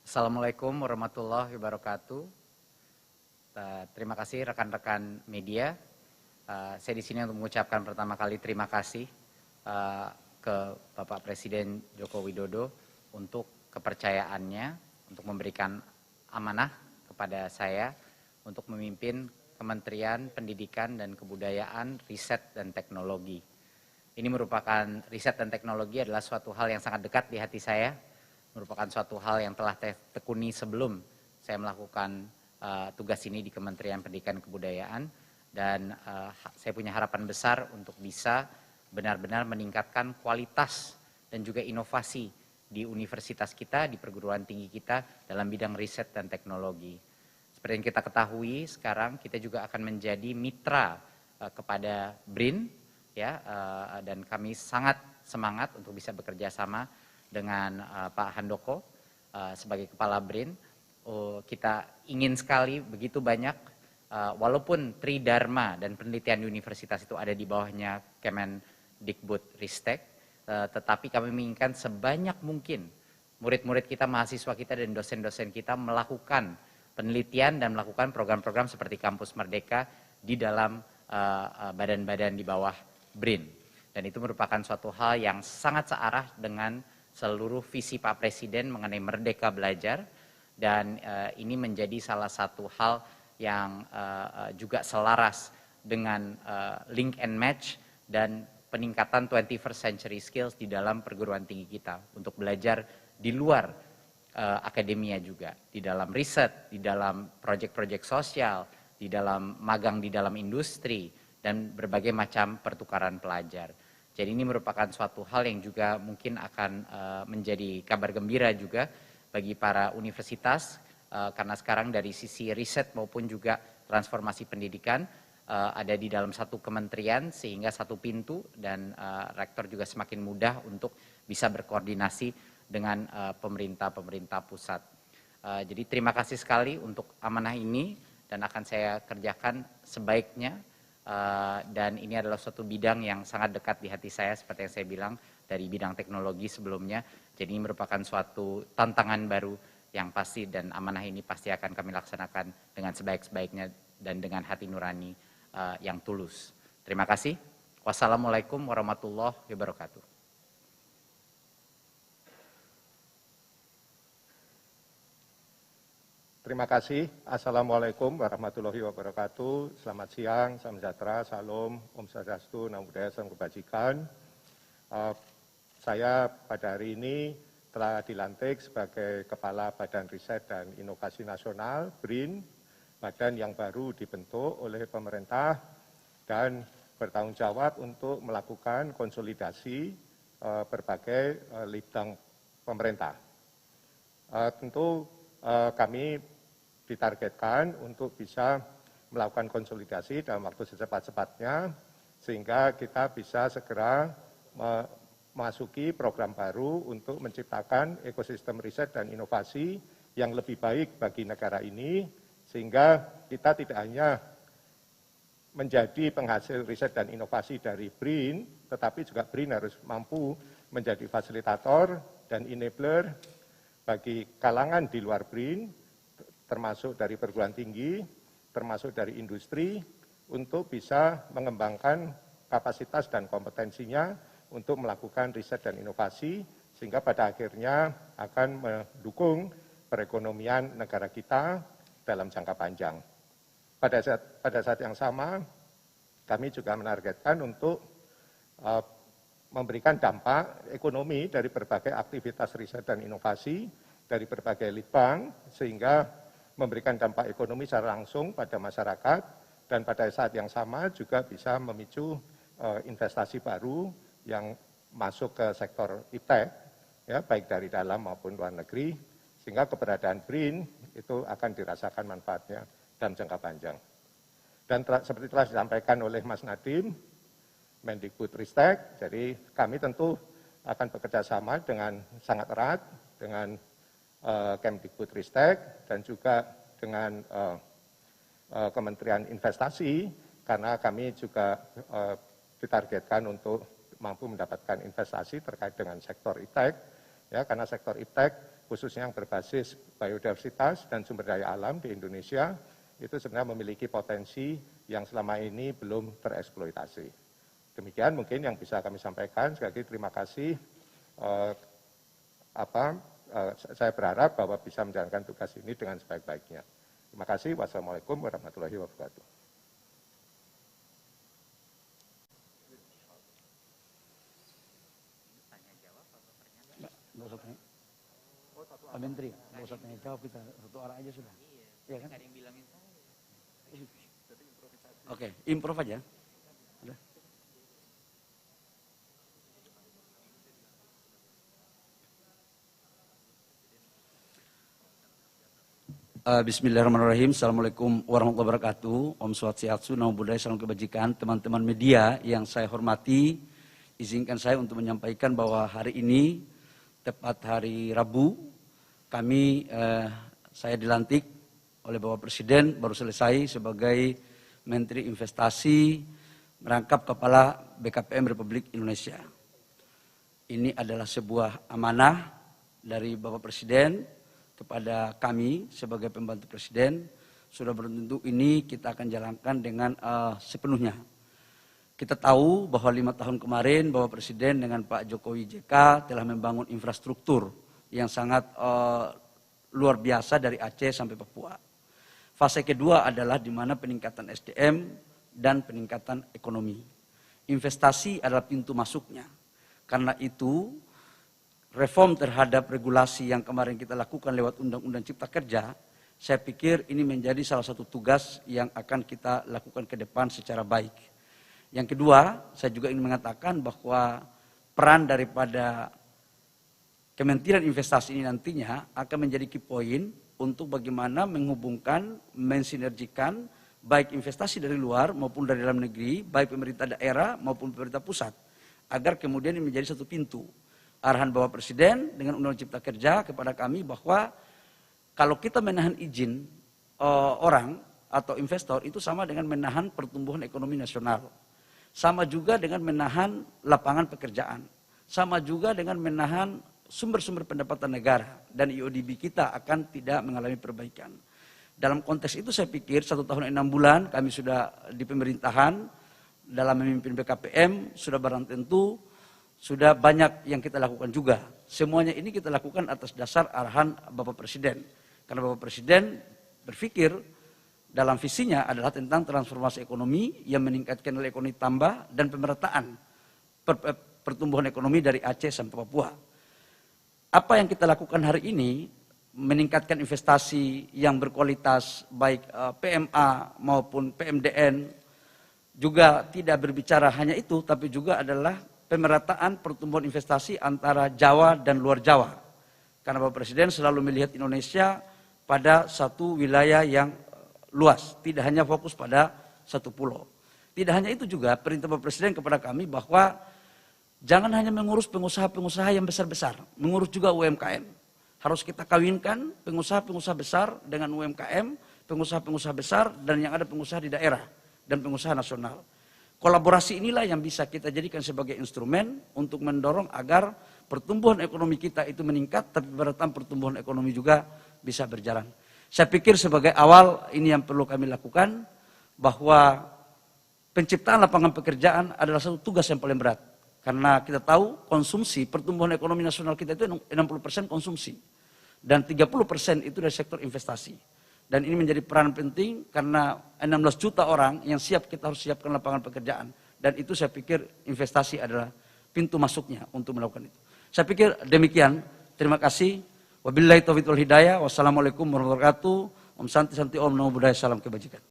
Assalamualaikum warahmatullahi wabarakatuh. Terima kasih rekan-rekan media. Saya di sini untuk mengucapkan pertama kali terima kasih ke Bapak Presiden Joko Widodo untuk kepercayaannya, untuk memberikan amanah kepada saya untuk memimpin Kementerian Pendidikan dan Kebudayaan, Riset dan Teknologi. Ini merupakan riset dan teknologi adalah suatu hal yang sangat dekat di hati saya, merupakan suatu hal yang telah tekuni sebelum saya melakukan tugas ini di Kementerian Pendidikan dan Kebudayaan, dan saya punya harapan besar untuk bisa benar-benar meningkatkan kualitas dan juga inovasi di universitas kita, di perguruan tinggi kita dalam bidang riset dan teknologi. Seperti yang kita ketahui sekarang kita juga akan menjadi mitra kepada BRIN, ya, dan kami sangat semangat untuk bisa bekerja sama dengan Pak Handoko sebagai Kepala BRIN. Kita ingin sekali begitu banyak, walaupun Tridharma dan penelitian universitas itu ada di bawahnya Kemendikbudristek, tetapi kami menginginkan sebanyak mungkin murid-murid kita, mahasiswa kita dan dosen-dosen kita melakukan penelitian dan melakukan program-program seperti Kampus Merdeka di dalam badan-badan di bawah BRIN. Dan itu merupakan suatu hal yang sangat searah dengan seluruh visi Pak Presiden mengenai merdeka belajar, dan ini menjadi salah satu hal yang juga selaras dengan link and match dan peningkatan 21st century skills di dalam perguruan tinggi kita untuk belajar di luar akademia juga, di dalam riset, di dalam proyek-proyek sosial, di dalam magang di dalam industri, dan berbagai macam pertukaran pelajar. Jadi ini merupakan suatu hal yang juga mungkin akan menjadi kabar gembira juga bagi para universitas, karena sekarang dari sisi riset maupun juga transformasi pendidikan ada di dalam satu kementerian, sehingga satu pintu, dan rektor juga semakin mudah untuk bisa berkoordinasi dengan pemerintah pusat. Jadi terima kasih sekali untuk amanah ini, dan akan saya kerjakan sebaiknya. Dan ini adalah suatu bidang yang sangat dekat di hati saya, seperti yang saya bilang, dari bidang teknologi sebelumnya. Jadi ini merupakan suatu tantangan baru yang pasti, dan amanah ini pasti akan kami laksanakan dengan sebaik-baiknya dan dengan hati nurani yang tulus. Terima kasih. Wassalamualaikum warahmatullahi wabarakatuh. Terima kasih. Assalamualaikum warahmatullahi wabarakatuh. Selamat siang, salam sejahtera, salam, Om Swastiastu, Namo Buddhaya, salam kebajikan. Saya pada hari ini telah dilantik sebagai Kepala Badan Riset dan Inovasi Nasional, BRIN, badan yang baru dibentuk oleh pemerintah dan bertanggung jawab untuk melakukan konsolidasi berbagai bidang pemerintah. Tentu kami ditargetkan untuk bisa melakukan konsolidasi dalam waktu secepat-cepatnya, sehingga kita bisa segera memasuki program baru untuk menciptakan ekosistem riset dan inovasi yang lebih baik bagi negara ini, sehingga kita tidak hanya menjadi penghasil riset dan inovasi dari BRIN, tetapi juga BRIN harus mampu menjadi fasilitator dan enabler bagi kalangan di luar BRIN, termasuk dari perguruan tinggi, termasuk dari industri, untuk bisa mengembangkan kapasitas dan kompetensinya untuk melakukan riset dan inovasi, sehingga pada akhirnya akan mendukung perekonomian negara kita dalam jangka panjang. Pada saat yang sama, kami juga menargetkan untuk memberikan dampak ekonomi dari berbagai aktivitas riset dan inovasi, dari berbagai litbang, sehingga memberikan dampak ekonomi secara langsung pada masyarakat, dan pada saat yang sama juga bisa memicu investasi baru yang masuk ke sektor iptek, ya, baik dari dalam maupun luar negeri, sehingga keberadaan BRIN itu akan dirasakan manfaatnya dalam jangka panjang. Dan seperti telah disampaikan oleh Mas Nadiem, Mendikbudristek, jadi kami tentu akan bekerja sama dengan sangat erat dengan Kemdikbudristek dan juga dengan Kementerian Investasi, karena kami juga ditargetkan untuk mampu mendapatkan investasi terkait dengan sektor iptek, ya, karena sektor iptek khususnya yang berbasis biodiversitas dan sumber daya alam di Indonesia, itu sebenarnya memiliki potensi yang selama ini belum tereksploitasi. Demikian mungkin yang bisa kami sampaikan. Sekali lagi terima kasih. Saya berharap bahwa bisa menjalankan tugas ini dengan sebaik-baiknya. Terima kasih. Wassalamualaikum warahmatullahi wabarakatuh. Pak Menteri, nggak usah tanya jawab, kita satu arah aja sudah. Iya kan? Ada yang bilangin saya. Oke, improv aja. Udah. Bismillahirrahmanirrahim. Assalamualaikum warahmatullahi wabarakatuh. Om Swastiastu, Namo Buddhaya, salam kebajikan. Teman-teman media yang saya hormati, izinkan saya untuk menyampaikan bahwa hari ini, tepat hari Rabu, saya dilantik oleh Bapak Presiden, baru selesai sebagai Menteri Investasi, merangkap Kepala BKPM Republik Indonesia. Ini adalah sebuah amanah dari Bapak Presiden kepada kami sebagai pembantu Presiden. Sudah bertentu ini kita akan jalankan dengan sepenuhnya. Kita tahu bahwa 5 tahun kemarin Bapak Presiden dengan Pak Jokowi JK telah membangun infrastruktur yang sangat luar biasa dari Aceh sampai Papua. Fase kedua adalah di mana peningkatan SDM dan peningkatan ekonomi. Investasi adalah pintu masuknya. Karena itu, reform terhadap regulasi yang kemarin kita lakukan lewat Undang-Undang Cipta Kerja, saya pikir ini menjadi salah satu tugas yang akan kita lakukan ke depan secara baik. Yang kedua, saya juga ingin mengatakan bahwa peran daripada Kementerian Investasi ini nantinya akan menjadi key point untuk bagaimana menghubungkan, mensinergikan baik investasi dari luar maupun dari dalam negeri, baik pemerintah daerah maupun pemerintah pusat, agar kemudian ini menjadi satu pintu. Arahan Bapak Presiden dengan Undang-Undang Cipta Kerja kepada kami bahwa kalau kita menahan izin orang atau investor itu sama dengan menahan pertumbuhan ekonomi nasional. Sama juga dengan menahan lapangan pekerjaan. Sama juga dengan menahan sumber-sumber pendapatan negara. Dan IODB kita akan tidak mengalami perbaikan. Dalam konteks itu saya pikir 1 tahun 6 bulan kami sudah di pemerintahan dalam memimpin BKPM sudah barang tentu sudah banyak yang kita lakukan juga. Semuanya ini kita lakukan atas dasar arahan Bapak Presiden. Karena Bapak Presiden berpikir dalam visinya adalah tentang transformasi ekonomi yang meningkatkan nilai ekonomi tambah dan pemerataan pertumbuhan ekonomi dari Aceh sampai Papua. Apa yang kita lakukan hari ini meningkatkan investasi yang berkualitas baik PMA maupun PMDN, juga tidak berbicara hanya itu tapi juga adalah pemerataan pertumbuhan investasi antara Jawa dan luar Jawa. Karena Bapak Presiden selalu melihat Indonesia pada satu wilayah yang luas, tidak hanya fokus pada satu pulau. Tidak hanya itu juga perintah Bapak Presiden kepada kami bahwa jangan hanya mengurus pengusaha-pengusaha yang besar-besar, mengurus juga UMKM. Harus kita kawinkan pengusaha-pengusaha besar dengan UMKM, pengusaha-pengusaha besar dan yang ada pengusaha di daerah dan pengusaha nasional. Kolaborasi inilah yang bisa kita jadikan sebagai instrumen untuk mendorong agar pertumbuhan ekonomi kita itu meningkat, tapi pemerataan pertumbuhan ekonomi juga bisa berjalan. Saya pikir sebagai awal ini yang perlu kami lakukan, bahwa penciptaan lapangan pekerjaan adalah satu tugas yang paling berat. Karena kita tahu konsumsi, pertumbuhan ekonomi nasional kita itu 60% konsumsi. Dan 30% itu dari sektor investasi. Dan ini menjadi peran penting karena 16 juta orang yang siap, kita harus siapkan lapangan pekerjaan. Dan itu saya pikir investasi adalah pintu masuknya untuk melakukan itu. Saya pikir demikian. Terima kasih. Wabillahi taufiq wal hidayah. Wassalamualaikum warahmatullahi wabarakatuh. Om Santi Santi Om Namo Buddhaya, salam kebajikan.